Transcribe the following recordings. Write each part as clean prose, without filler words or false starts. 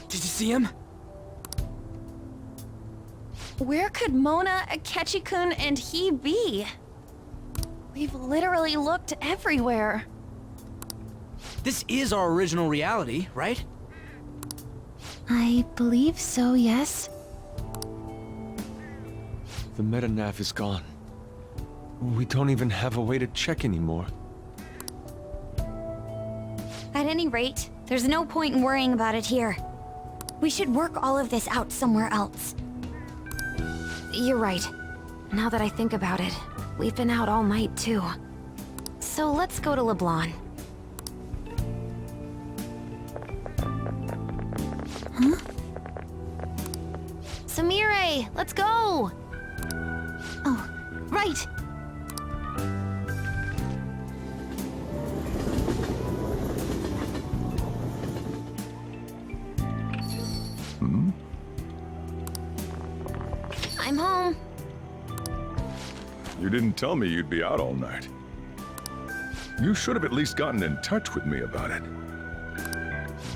Did you see him? Where could Mona, Akechi-kun, and he be? We've literally looked everywhere. This is our original reality, right? I believe so, yes. The metanav is gone. We don't even have a way to check anymore. At any rate, there's no point in worrying about it here. We should work all of this out somewhere else. You're right. Now that I think about it, we've been out all night too. So let's go to LeBlanc. Huh? Samire, let's go! Oh, right! I'm home. You didn't tell me you'd be out all night. You should have at least gotten in touch with me about it.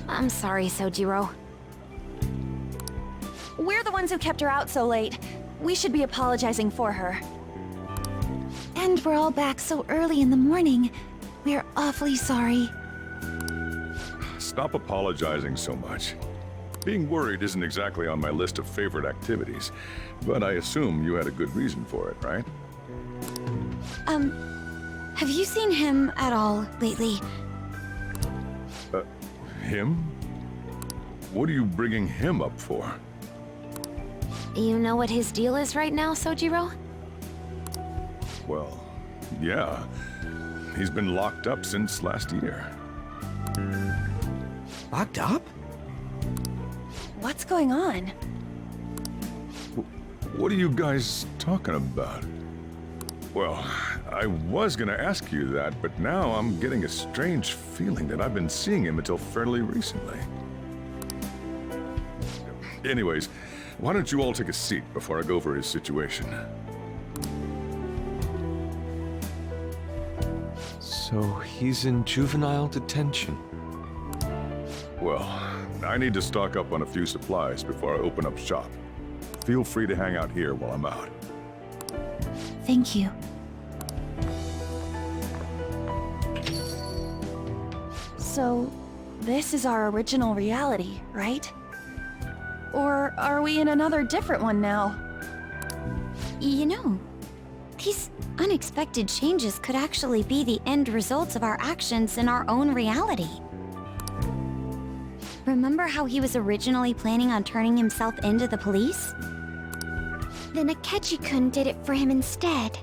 I'm sorry, Sojiro. We're the ones who kept her out so late. We should be apologizing for her. And we're all back so early in the morning. We're awfully sorry. Stop apologizing so much. Being worried isn't exactly on my list of favorite activities, but I assume you had a good reason for it, right? Have you seen him at all lately? Him? What are you bringing him up for? You know what his deal is right now, Sojiro? Well, yeah. He's been locked up since last year. Locked up? What's going on? What are you guys talking about? Well, I was gonna ask you that, but now I'm getting a strange feeling that I've been seeing him until fairly recently. Anyways, why don't you all take a seat before I go over his situation? So he's in juvenile detention. Well, I need to stock up on a few supplies before I open up shop. Feel free to hang out here while I'm out. Thank you. So, this is our original reality, right? Or are we in another different one now? You know, these unexpected changes could actually be the end results of our actions in our own reality. Remember how he was originally planning on turning himself into the police? Then Akechi-kun did it for him instead.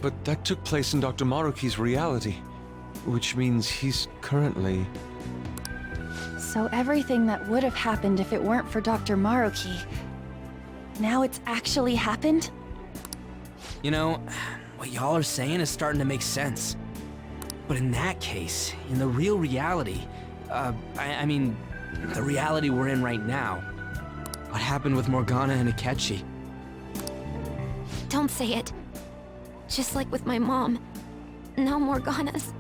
But that took place in Dr. Maruki's reality, which means he's currently... So everything that would have happened if it weren't for Dr. Maruki, now it's actually happened? You know, what y'all are saying is starting to make sense. But in that case, in the real reality, I mean, the reality we're in right now, what happened with Morgana and Akechi? Don't say it. Just like with my mom. Now Morgana's.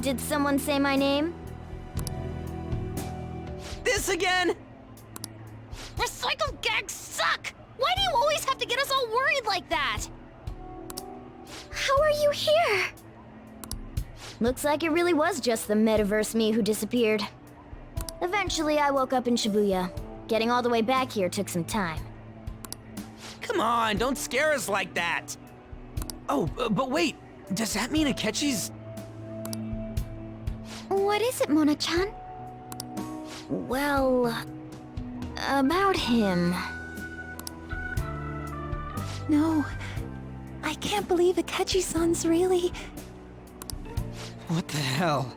Did someone say my name? This again? Recycled gags suck! Why do you always have to get us all worried like that? How are you here? Looks like it really was just the metaverse me who disappeared. Eventually, I woke up in Shibuya. Getting all the way back here took some time. Come on, don't scare us like that. Oh, but wait, does that mean Akechi's... What is it, Mona-chan? Well, about him. No, I can't believe Akechi-san's really... What the hell?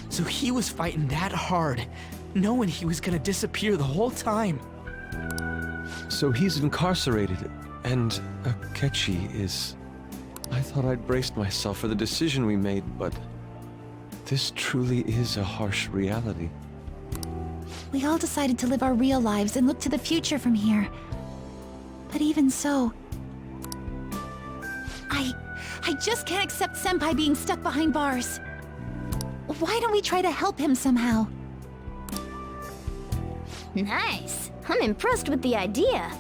So he was fighting that hard, knowing he was gonna disappear the whole time. So he's incarcerated, and Akechi is... I thought I'd braced myself for the decision we made, but... this truly is a harsh reality. We all decided to live our real lives and look to the future from here. But even so... I just can't accept Senpai being stuck behind bars. Why don't we try to help him somehow? Nice. I'm impressed with the idea.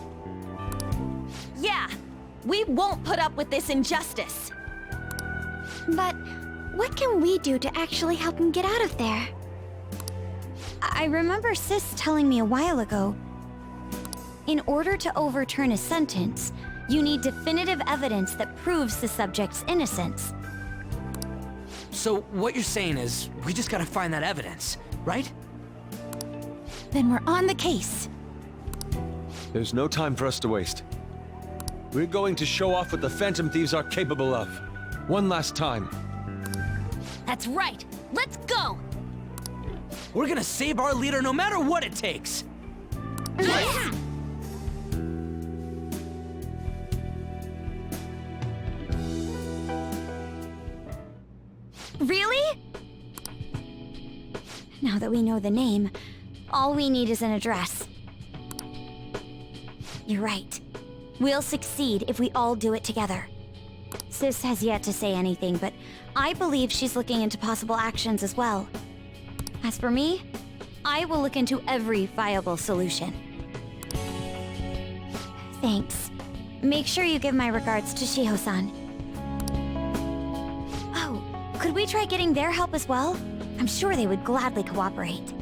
Yeah, we won't put up with this injustice. But what can we do to actually help him get out of there? I remember Sis telling me a while ago. In order to overturn a sentence, you need definitive evidence that proves the subject's innocence. So what you're saying is, we just gotta find that evidence, right? Then we're on the case. There's no time for us to waste. We're going to show off what the Phantom Thieves are capable of. One last time. That's right. Let's go! We're gonna save our leader no matter what it takes! Yeah! Really? Now that we know the name, all we need is an address. You're right. We'll succeed if we all do it together. Sis has yet to say anything, but I believe she's looking into possible actions as well. As for me, I will look into every viable solution. Thanks. Make sure you give my regards to Shiho-san. Oh, could we try getting their help as well? I'm sure they would gladly cooperate.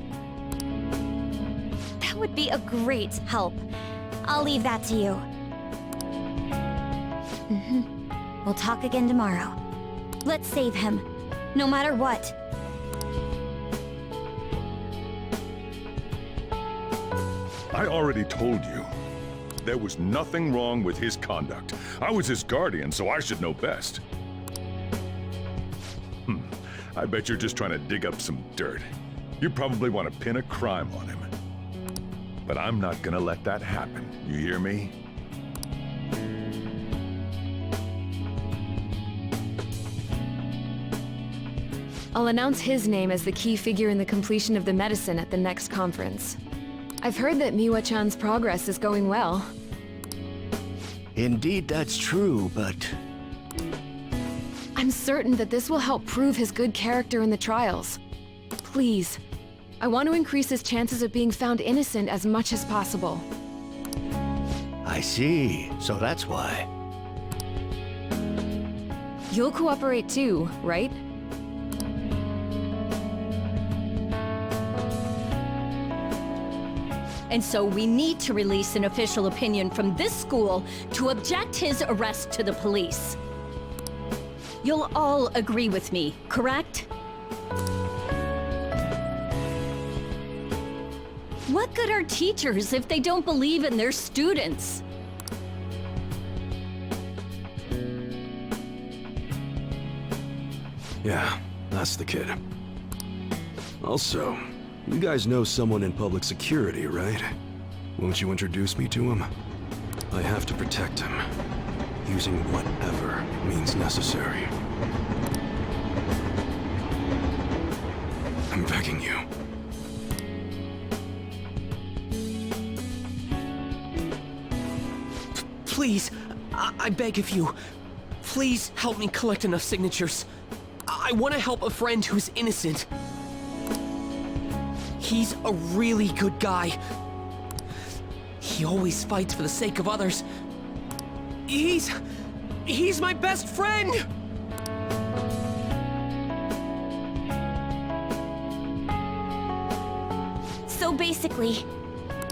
That would be a great help. I'll leave that to you. We'll talk again tomorrow. Let's save him, no matter what. I already told you. There was nothing wrong with his conduct. I was his guardian, so I should know best. I bet you're just trying to dig up some dirt. You probably want to pin a crime on him. But I'm not gonna let that happen. You hear me? I'll announce his name as the key figure in the completion of the medicine at the next conference. I've heard that Miwa-chan's progress is going well. Indeed, that's true, but I'm certain that this will help prove his good character in the trials. Please, I want to increase his chances of being found innocent as much as possible. I see. So that's why. You'll cooperate too, right? And so we need to release an official opinion from this school to object his arrest to the police. You'll all agree with me, correct? What good are teachers if they don't believe in their students? Yeah, that's the kid. Also, you guys know someone in public security, right? Won't you introduce me to him? I have to protect him, using whatever means necessary. I'm begging you. Please, I beg of you, please help me collect enough signatures. I want to help a friend who's innocent. He's a really good guy. He always fights for the sake of others. He's my best friend! So basically,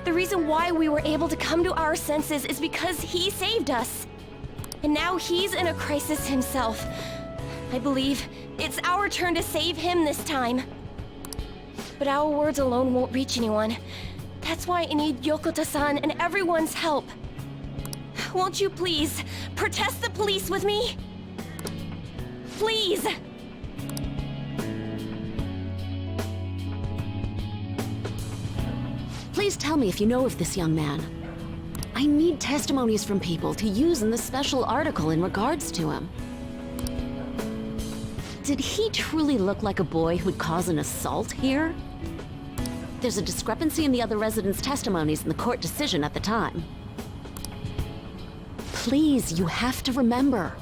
the reason why we were able to come to our senses is because he saved us. And now he's in a crisis himself. I believe it's our turn to save him this time. But our words alone won't reach anyone. That's why I need Yokota-san and everyone's help. Won't you please protest the police with me? Please! Please tell me if you know of this young man. I need testimonies from people to use in the special article in regards to him. Did he truly look like a boy who'd cause an assault here? There's a discrepancy in the other residents' testimonies in the court decision at the time. Please, you have to remember.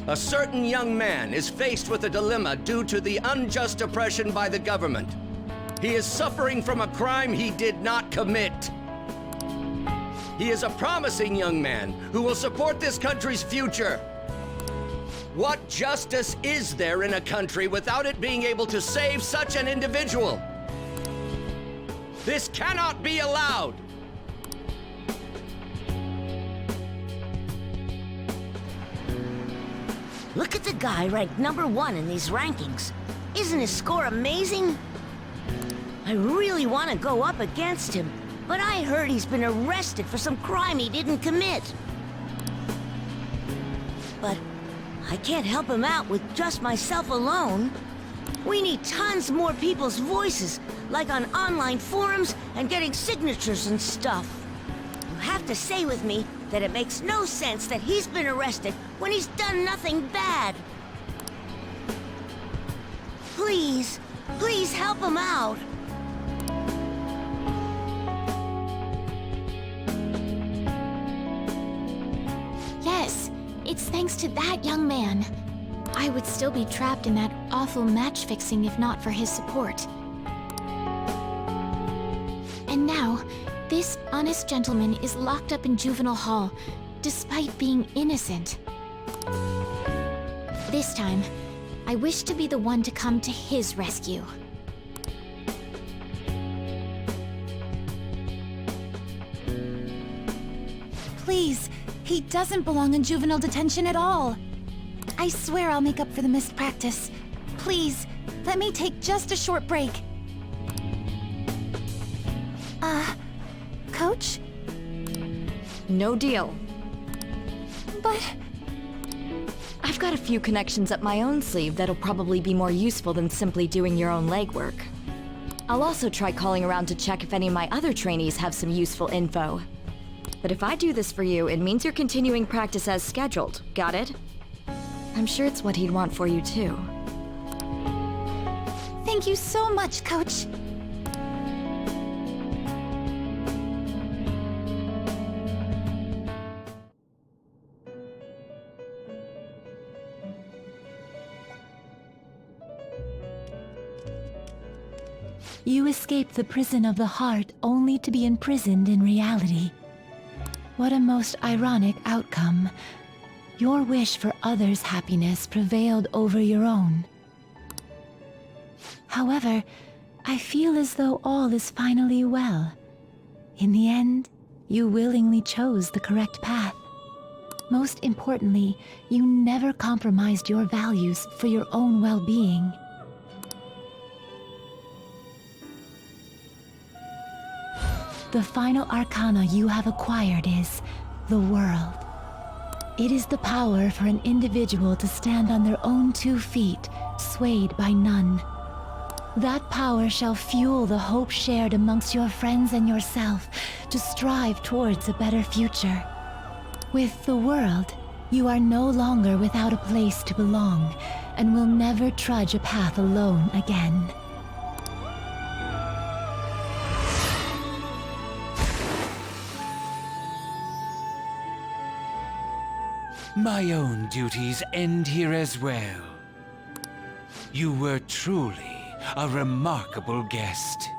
A certain young man is faced with a dilemma due to the unjust oppression by the government. He is suffering from a crime he did not commit. He is a promising young man who will support this country's future. What justice is there in a country without it being able to save such an individual? This cannot be allowed! Look at the guy ranked #1 in these rankings. Isn't his score amazing? I really want to go up against him, but I heard he's been arrested for some crime he didn't commit. But I can't help him out with just myself alone. We need tons more people's voices, like on online forums and getting signatures and stuff. You have to say with me that it makes no sense that he's been arrested when he's done nothing bad. Please, please help him out. Yes, it's thanks to that young man. I would still be trapped in that awful match fixing if not for his support. And now, this honest gentleman is locked up in juvenile hall, despite being innocent. This time, I wish to be the one to come to his rescue. Please, he doesn't belong in juvenile detention at all. I swear I'll make up for the missed practice. Please, let me take just a short break. Coach? No deal. But... I've got a few connections up my own sleeve that'll probably be more useful than simply doing your own legwork. I'll also try calling around to check if any of my other trainees have some useful info. But if I do this for you, it means you're continuing practice as scheduled. Got it? I'm sure it's what he'd want for you, too. Thank you so much, Coach. You escaped the prison of the heart only to be imprisoned in reality. What a most ironic outcome. Your wish for others' happiness prevailed over your own. However, I feel as though all is finally well. In the end, you willingly chose the correct path. Most importantly, you never compromised your values for your own well-being. The final arcana you have acquired is the world. It is the power for an individual to stand on their own 2 feet, swayed by none. That power shall fuel the hope shared amongst your friends and yourself to strive towards a better future. With the world, you are no longer without a place to belong, and will never trudge a path alone again. My own duties end here as well. You were truly a remarkable guest.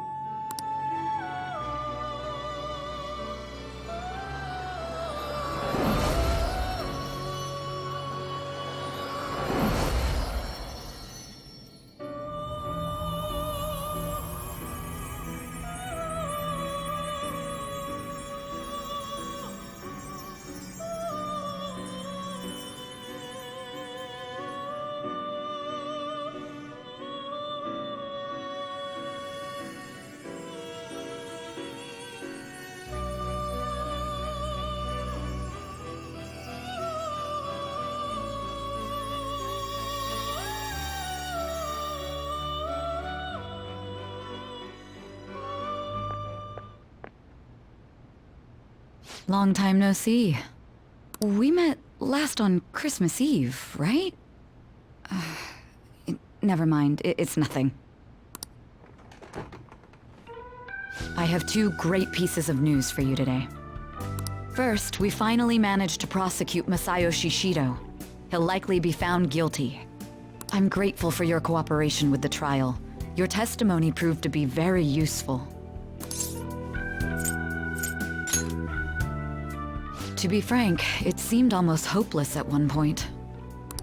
Long time no see. We met last on Christmas Eve, right? Never mind, it's nothing. I have 2 great pieces of news for you today. First, we finally managed to prosecute Masayo Shishido. He'll likely be found guilty. I'm grateful for your cooperation with the trial. Your testimony proved to be very useful. To be frank, it seemed almost hopeless at one point.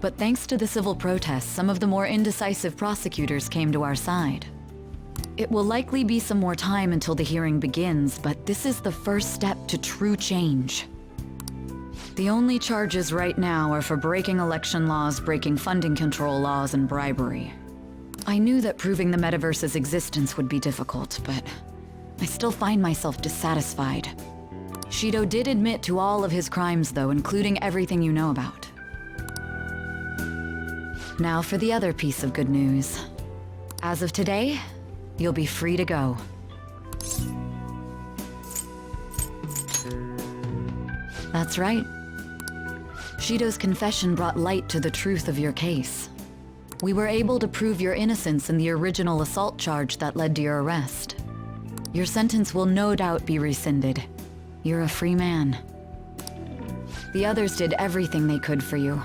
But thanks to the civil protests, some of the more indecisive prosecutors came to our side. It will likely be some more time until the hearing begins, but this is the first step to true change. The only charges right now are for breaking election laws, breaking funding control laws, and bribery. I knew that proving the metaverse's existence would be difficult, but I still find myself dissatisfied. Shido did admit to all of his crimes, though, including everything you know about. Now for the other piece of good news. As of today, you'll be free to go. That's right. Shido's confession brought light to the truth of your case. We were able to prove your innocence in the original assault charge that led to your arrest. Your sentence will no doubt be rescinded. You're a free man. The others did everything they could for you.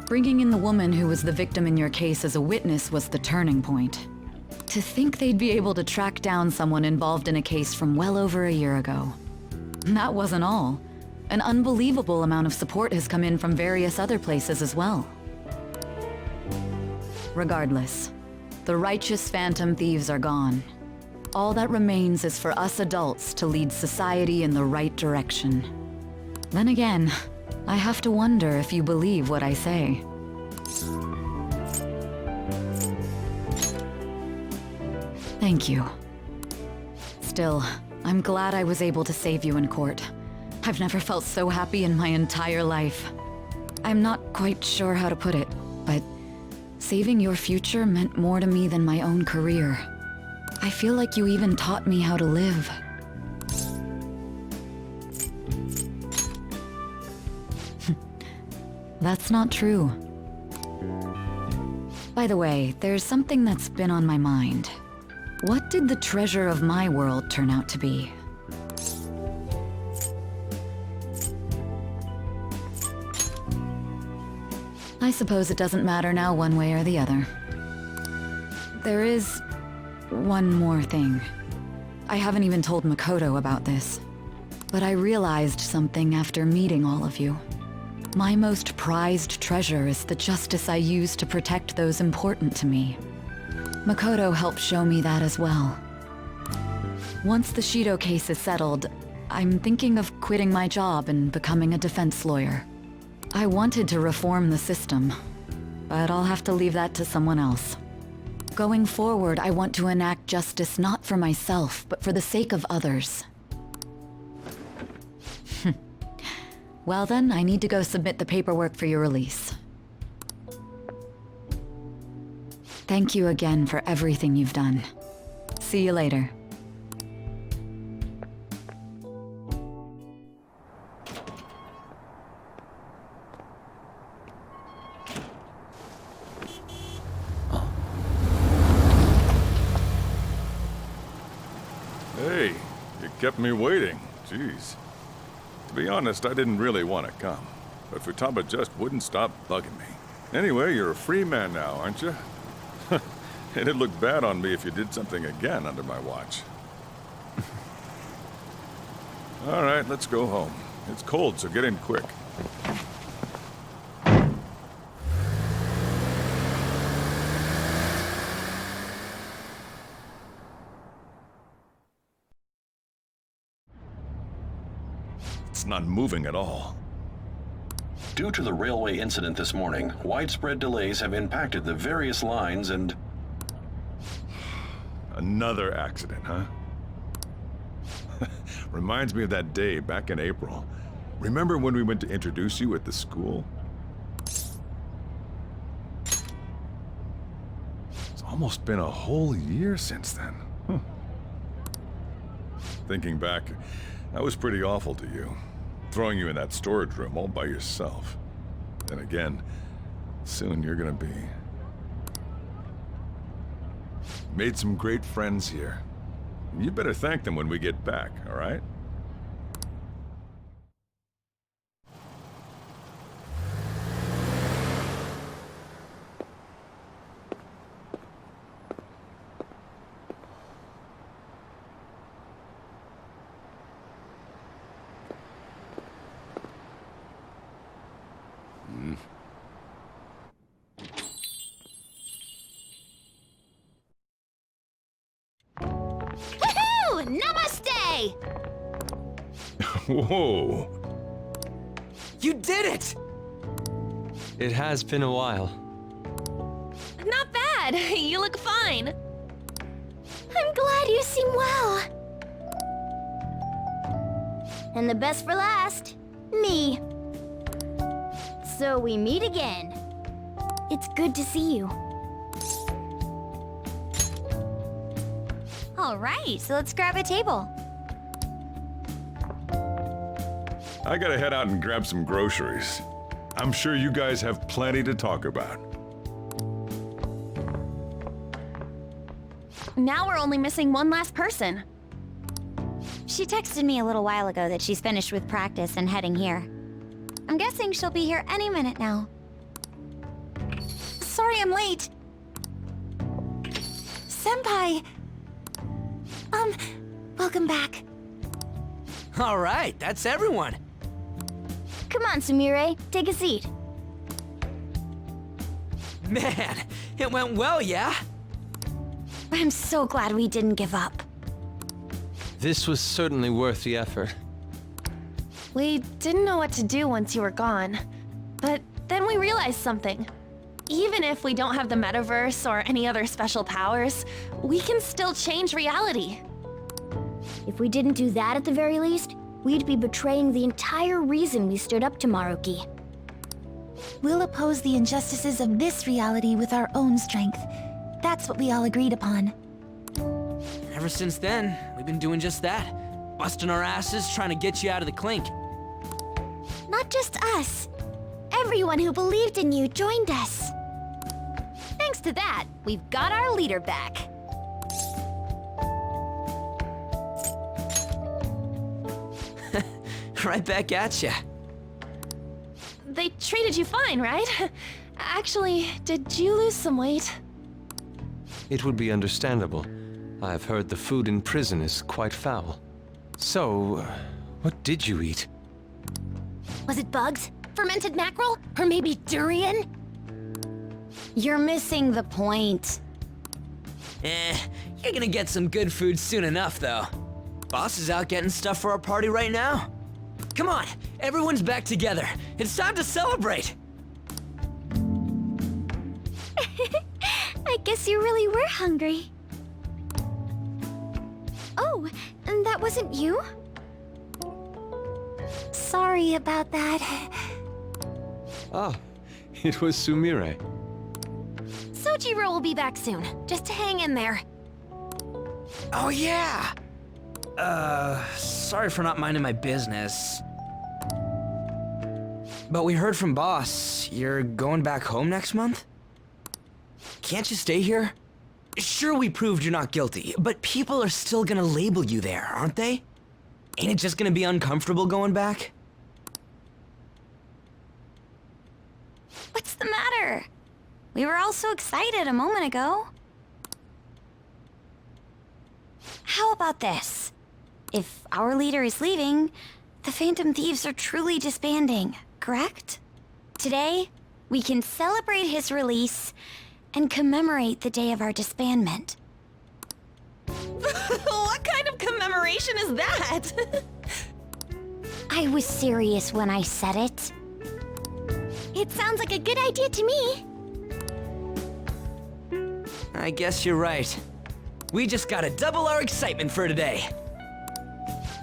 Bringing in the woman who was the victim in your case as a witness was the turning point. To think they'd be able to track down someone involved in a case from well over a year ago. That wasn't all. An unbelievable amount of support has come in from various other places as well. Regardless, the righteous phantom thieves are gone. All that remains is for us adults to lead society in the right direction. Then again, I have to wonder if you believe what I say. Thank you. Still, I'm glad I was able to save you in court. I've never felt so happy in my entire life. I'm not quite sure how to put it, but saving your future meant more to me than my own career. I feel like you even taught me how to live. That's not true. By the way, there's something that's been on my mind. What did the treasure of my world turn out to be? I suppose it doesn't matter now one way or the other. There is one more thing. I haven't even told Makoto about this, but I realized something after meeting all of you. My most prized treasure is the justice I use to protect those important to me. Makoto helped show me that as well. Once the Shido case is settled, I'm thinking of quitting my job and becoming a defense lawyer. I wanted to reform the system, but I'll have to leave that to someone else. Going forward, I want to enact justice not for myself, but for the sake of others. Well then, I need to go submit the paperwork for your release. Thank you again for everything you've done. See you later. Hey, you kept me waiting. Jeez. To be honest, I didn't really want to come, but Futaba just wouldn't stop bugging me. Anyway, you're a free man now, aren't you? It'd look bad on me if you did something again under my watch. All right, let's go home. It's cold, so get in quick. It's not moving at all. Due to the railway incident this morning, widespread delays have impacted the various lines and... Another accident, huh? Reminds me of that day back in April. Remember when we went to introduce you at the school? It's almost been a whole year since then. Thinking back, I was pretty awful to you. Throwing you in that storage room all by yourself. Then again, soon you're gonna be... Made some great friends here. You better thank them when we get back, all right? Yay! Whoa. You did it! It has been a while. Not bad. You look fine. I'm glad you seem well. And the best for last, me. So we meet again. It's good to see you. All right, so let's grab a table. I gotta head out and grab some groceries. I'm sure you guys have plenty to talk about. Now we're only missing one last person. She texted me a little while ago that she's finished with practice and heading here. I'm guessing she'll be here any minute now. Sorry I'm late. Senpai! Welcome back. All right, that's everyone. Come on, Sumire, take a seat. Man, it went well, yeah? I'm so glad we didn't give up. This was certainly worth the effort. We didn't know what to do once you were gone. But then we realized something. Even if we don't have the metaverse or any other special powers, we can still change reality. If we didn't do that at the very least, we'd be betraying the entire reason we stood up to Maruki. We'll oppose the injustices of this reality with our own strength. That's what we all agreed upon. Ever since then, we've been doing just that. Busting our asses trying to get you out of the clink. Not just us. Everyone who believed in you joined us. Thanks to that, we've got our leader back. Right back at ya. They treated you fine, right? Actually, did you lose some weight? It would be understandable. I've heard the food in prison is quite foul. So, what did you eat? Was it bugs? Fermented mackerel? Or maybe durian? You're missing the point. You're gonna get some good food soon enough, though. Boss is out getting stuff for our party right now. Come on, everyone's back together. It's time to celebrate. I guess you really were hungry. Oh, and that wasn't you? Sorry about that. Ah, it was Sumire. Sojiro will be back soon. Just hang in there. Oh, yeah! Sorry for not minding my business. But we heard from Boss, you're going back home next month? Can't you stay here? Sure, we proved you're not guilty, but people are still gonna label you there, aren't they? Ain't it just gonna be uncomfortable going back? What's the matter? We were all so excited a moment ago. How about this? If our leader is leaving, the Phantom Thieves are truly disbanding, correct? Today, we can celebrate his release and commemorate the day of our disbandment. What kind of commemoration is that? I was serious when I said it. It sounds like a good idea to me. I guess you're right. We just gotta double our excitement for today.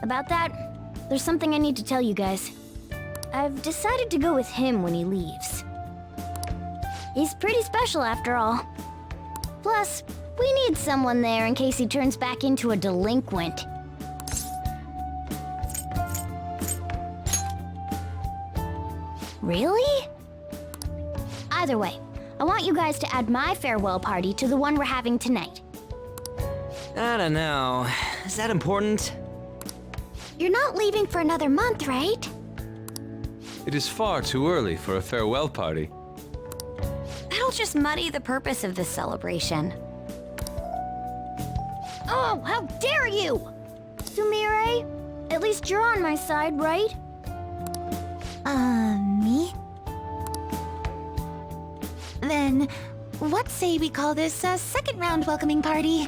About that, there's something I need to tell you guys. I've decided to go with him when he leaves. He's pretty special after all. Plus, we need someone there in case he turns back into a delinquent. Really? Either way, I want you guys to add my farewell party to the one we're having tonight. I don't know. Is that important? You're not leaving for another month, right? It is far too early for a farewell party. That'll just muddy the purpose of this celebration. Oh, how dare you! Sumire, at least you're on my side, right? Me? Then, what say we call this a second round welcoming party?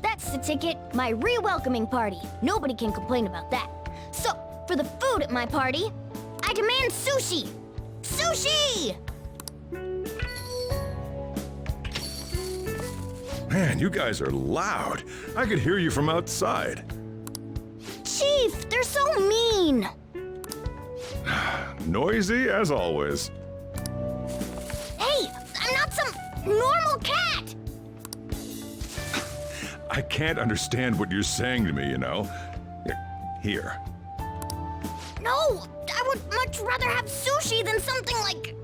That That's the ticket. My re-welcoming party. Nobody can complain about that. So, for the food at my party, I demand sushi! Sushi! Man, you guys are loud. I could hear you from outside. Chief, they're so mean! Noisy as always. Hey, I'm not some normal cat! I can't understand what you're saying to me, you know. Here. No, I would much rather have sushi than something like...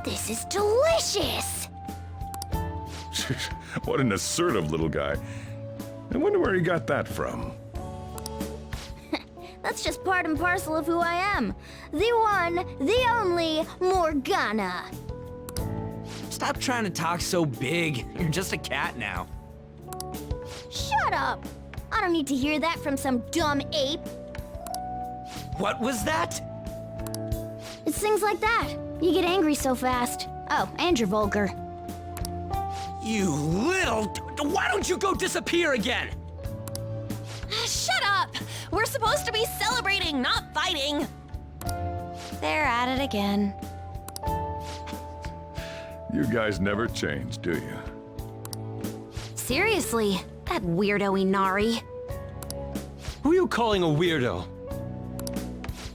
This is delicious! What an assertive little guy. I wonder where he got that from. That's just part and parcel of who I am. The one, the only Morgana. Stop trying to talk so big. You're just a cat now. Shut up! I don't need to hear that from some dumb ape. What was that? It's things like that. You get angry so fast. Oh, and you're vulgar. You little... Why don't you go disappear again? Shut up! We're supposed to be celebrating, not fighting! They're at it again. You guys never change, do you? Seriously, that weirdo Inari. Who are you calling a weirdo?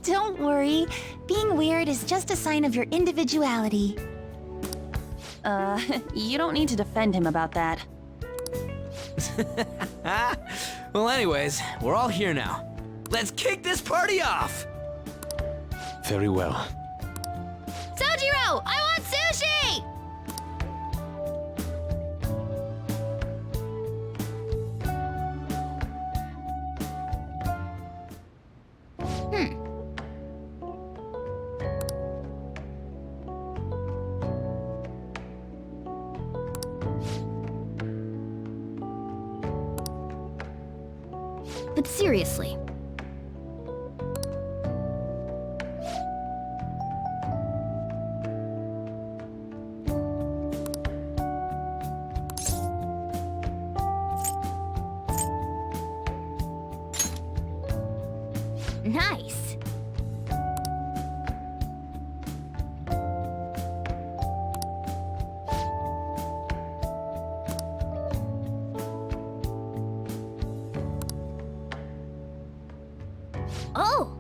Don't worry. Being weird is just a sign of your individuality. You don't need to defend him about that. Well, anyways, we're all here now. Let's kick this party off! Very well. Sojiro, I want sushi! But seriously. Nice. Oh!